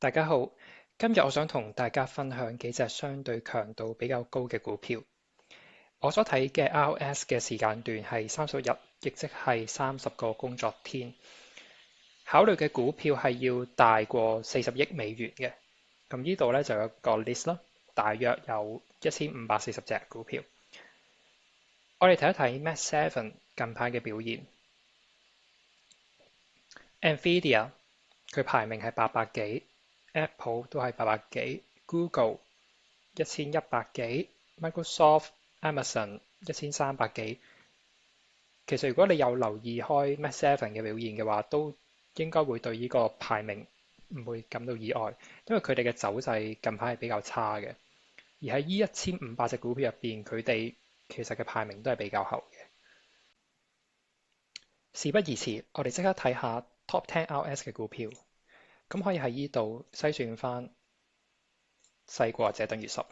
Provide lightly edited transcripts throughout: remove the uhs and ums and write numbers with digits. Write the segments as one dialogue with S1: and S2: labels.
S1: 大家好，今日我想同大家分享幾隻相對強度比較高嘅股票。我所睇嘅 RS 嘅時間段係30日，亦即係30個工作天。考慮嘅股票係要大過40億美元嘅。咁呢度咧就有一個 list 啦，大約有1540隻股票。我哋睇一睇 Mach7 近排嘅表現。Nvidia 佢排名係800幾，Apple 都係800幾，Google 1100幾，Microsoft、Amazon 1300幾。其實如果你有留意開 Mach7 嘅表現嘅話，都應該會對呢個排名唔會感到意外，因為佢哋嘅走勢近排係比較差嘅。而喺呢1500隻股票入邊，佢哋其實嘅排名都係比較後嘅。事不宜遲，我哋即刻睇下 Top 10 RS 嘅股票，咁可以喺呢度篩選翻細過或者等於10。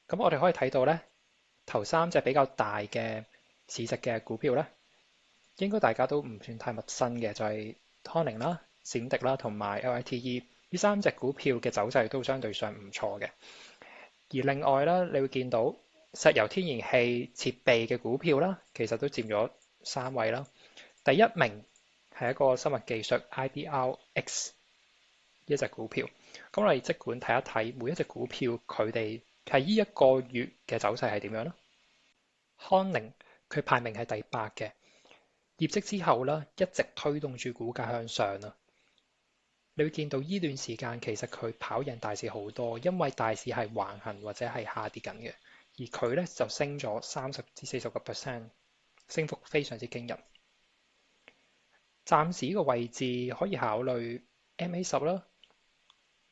S1: 咁我哋可以睇到咧，頭3隻比較大嘅市值嘅股票咧，應該大家都唔算太陌生嘅，就係康寧啦、閃迪啦同埋 LITE。呢3隻股票嘅走勢都相對上唔錯嘅。而另外咧，你會見到石油天然氣設備嘅股票啦，其實都佔咗3位啦。第一名係一個生物技術 IDRX 呢一隻股票。咁我哋即管睇一睇每一隻股票佢哋喺呢一個月嘅走勢係點樣啦。康寧佢排名係第8嘅，業績之後啦，一直推動住股價向上啊。你會見到呢段時間其實佢跑贏大市好多，因為大市係橫行或者係下跌緊嘅，而佢咧就升咗30至40%，升幅非常之驚人。暫時呢個位置可以考慮 MA10啦，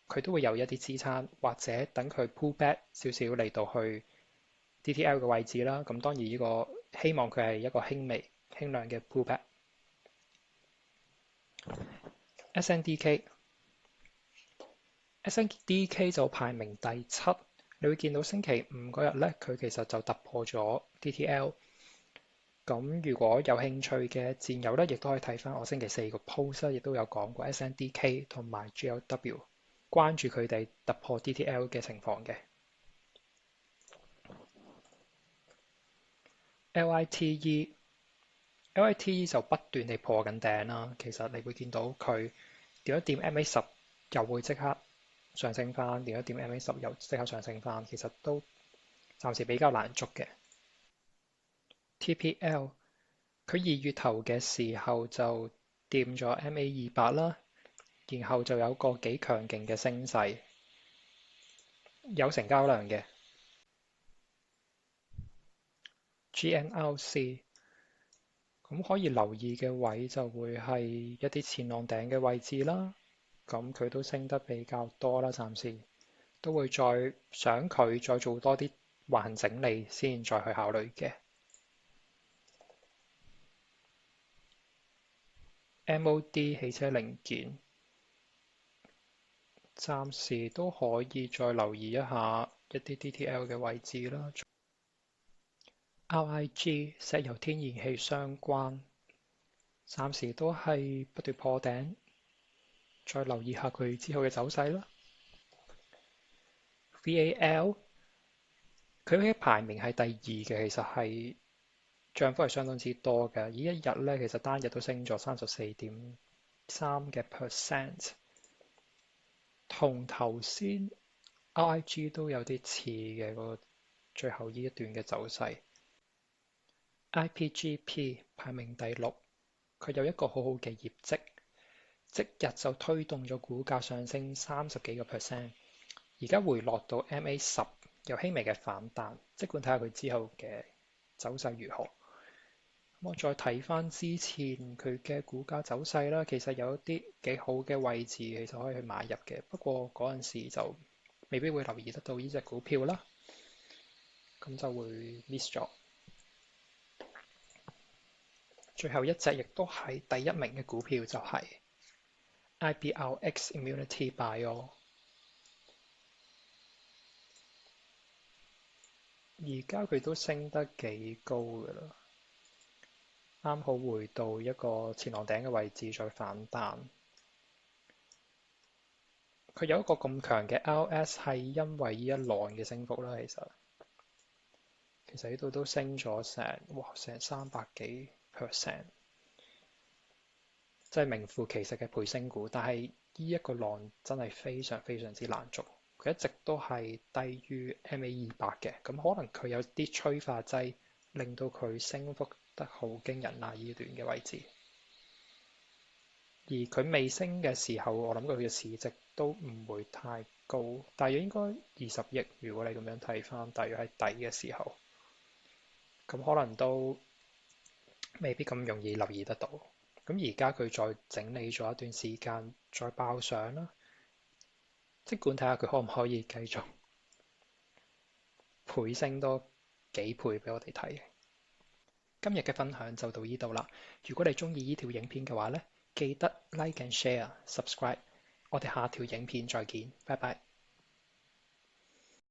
S1: 佢都會有一啲支撐，或者等佢 pull back 少少嚟到去 DTL 嘅位置啦。咁當然呢個希望佢係一個輕微輕量嘅 pull back。SNDK 就排名第7，你會見到星期五嗰日咧，佢其實就突破咗 DTL。咁如果有興趣嘅戰友咧，亦都可以睇翻我星期4個 post，亦都有講過 SNDK 同埋 GLW，關注佢哋突破 DTL 嘅情況嘅。LITE 就不斷地破緊頂啦，其實你會見到佢掂一掂 MA10 又會即刻上升翻，掂一掂 MA10 又即刻上升翻，其實都暫時比較難捉嘅。TPL 佢2月頭嘅時候就掂咗 MA200啦，然後就有個幾強勁嘅升勢，有成交量嘅。GNRC 咁可以留意嘅位就會係一啲前浪頂嘅位置啦，咁佢都升得比較多啦，暫時都會再想佢再做多啲橫行整理先再去考慮嘅。MOD 汽車零件暫時都可以再留意一下一啲 DTL 嘅位置啦。RIG 石油天然氣相關，暫時都係不斷破頂，再留意下佢之後嘅走勢啦。VAL 佢嘅排名係第2嘅，其實係漲幅係相當之多嘅。呢一日咧，其實單日都升咗34.3%，同頭先 RIG 都有啲似嘅個最後呢一段嘅走勢。IPGP 排名第6，佢有一個好好嘅業績，即日就推動咗股價上升30幾個 percent，而家回落到 MA10，有輕微嘅反彈，即管睇下佢之後嘅走勢如何。我再睇翻之前佢嘅股價走勢啦，其實有一啲幾好嘅位置，其實可以去買入嘅。不過嗰陣時就未必會留意得到呢隻股票啦，咁就會 miss 咗。最後一隻亦都係第1名嘅股票就係 IBRX Immunity Bio，而家佢都升得幾高㗎啦，啱好回到一個前浪頂嘅位置再反彈。佢有一個咁強嘅 RS 係因為呢一浪嘅升幅啦，其實呢度都升咗成300幾%，即係名副其實嘅倍升股。但係呢一個浪真係非常非常之難做，佢一直都係低於 MA200嘅，咁可能佢有啲催化劑令到佢升幅得好驚人啊！呢段嘅位置，而佢未升嘅時候，我諗佢嘅市值都唔會太高，大約應該20億。如果你咁樣睇翻，大約喺底嘅時候，咁可能都未必咁容易留意得到。咁而家佢再整理咗一段時間，再爆上啦，即管睇下佢可唔可以繼續倍升多幾倍俾我哋睇。今日嘅分享就到呢度啦。如果你鍾意呢條影片嘅話咧，記得 like and share、subscribe。我哋下條影片再見，拜拜。